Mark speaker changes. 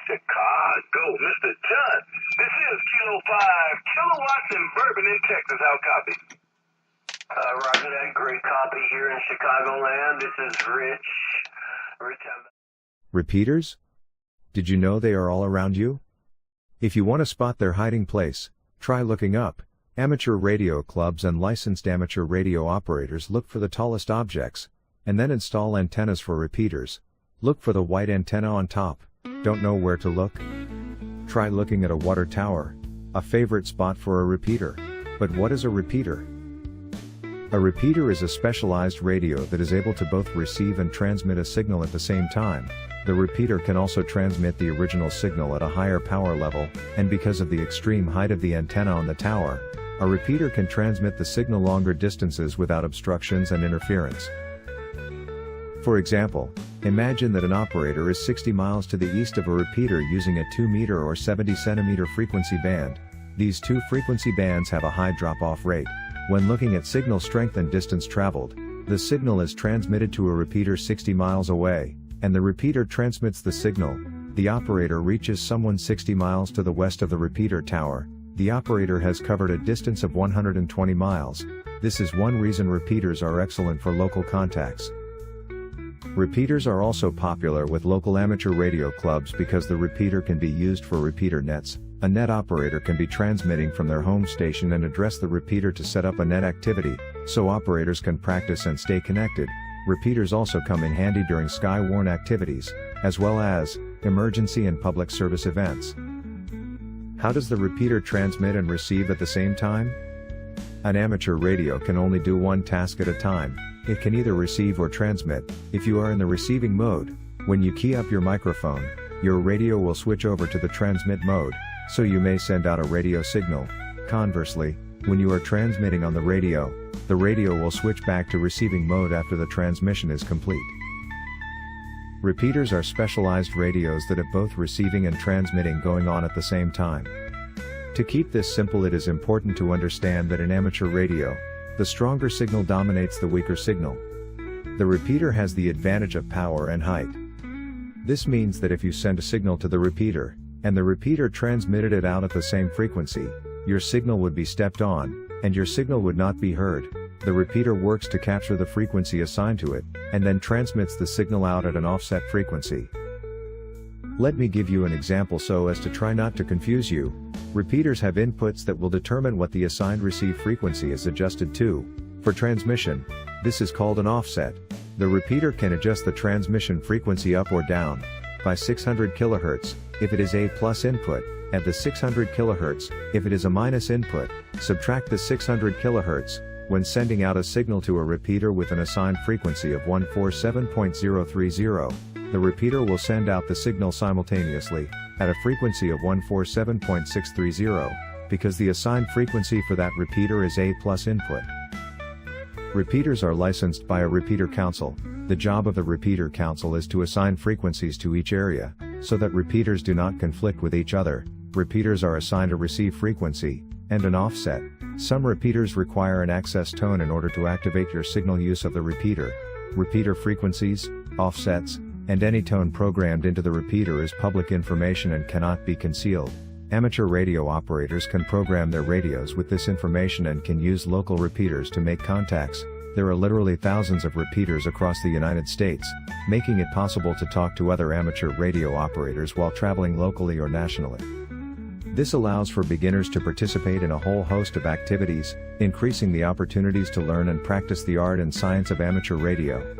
Speaker 1: Chicago, Mr. John. This is Kilo 5 kilowatts in Bourbon in Texas. How copy?
Speaker 2: Roger that. Great copy here in Chicagoland. This is Rich.
Speaker 3: Repeaters? Did you know they are all around you? If you want to spot their hiding place, try looking up. Amateur radio clubs and licensed amateur radio operators look for the tallest objects, and then install antennas for repeaters. Look for the white antenna on top. Don't know where to look? Try looking at a water tower, a favorite spot for a repeater. But what is a repeater? A repeater is a specialized radio that is able to both receive and transmit a signal at the same time. The repeater can also transmit the original signal at a higher power level, and because of the extreme height of the antenna on the tower, a repeater can transmit the signal longer distances without obstructions and interference. For example, imagine that an operator is 60 miles to the east of a repeater using a 2 meter or 70 centimeter frequency band. These two frequency bands have a high drop-off rate. When looking at signal strength and distance traveled, the signal is transmitted to a repeater 60 miles away, and the repeater transmits the signal. The operator reaches someone 60 miles to the west of the repeater tower. The operator has covered a distance of 120 miles. This is one reason repeaters are excellent for local contacts. Repeaters are also popular with local amateur radio clubs because the repeater can be used for repeater nets. A net operator can be transmitting from their home station and address the repeater to set up a net activity, so operators can practice and stay connected. Repeaters also come in handy during sky-worn activities, as well as emergency and public service events. How does the repeater transmit and receive at the same time? An amateur radio can only do one task at a time. It can either receive or transmit. If you are in the receiving mode, when you key up your microphone, your radio will switch over to the transmit mode, so you may send out a radio signal. Conversely, when you are transmitting on the radio will switch back to receiving mode after the transmission is complete. Repeaters are specialized radios that have both receiving and transmitting going on at the same time. To keep this simple, it is important to understand that in amateur radio, the stronger signal dominates the weaker signal. The repeater has the advantage of power and height. This means that if you send a signal to the repeater, and the repeater transmitted it out at the same frequency, your signal would be stepped on, and your signal would not be heard. The repeater works to capture the frequency assigned to it, and then transmits the signal out at an offset frequency. Let me give you an example so as to try not to confuse you. Repeaters have inputs that will determine what the assigned receive frequency is adjusted to. For transmission, this is called an offset. The repeater can adjust the transmission frequency up or down by 600 kHz, if it is a plus input, add the 600 kHz, if it is a minus input, subtract the 600 kHz. When sending out a signal to a repeater with an assigned frequency of 147.030, the repeater will send out the signal simultaneously, at a frequency of 147.630, because the assigned frequency for that repeater is a plus input. Repeaters are licensed by a repeater council. The job of the repeater council is to assign frequencies to each area, so that repeaters do not conflict with each other. Repeaters are assigned a receive frequency, and an offset. Some repeaters require an access tone in order to activate your signal use of the repeater. Repeater frequencies, offsets, and any tone programmed into the repeater is public information and cannot be concealed. Amateur radio operators can program their radios with this information and can use local repeaters to make contacts. There are literally thousands of repeaters across the United States, making it possible to talk to other amateur radio operators while traveling locally or nationally. This allows for beginners to participate in a whole host of activities, increasing the opportunities to learn and practice the art and science of amateur radio.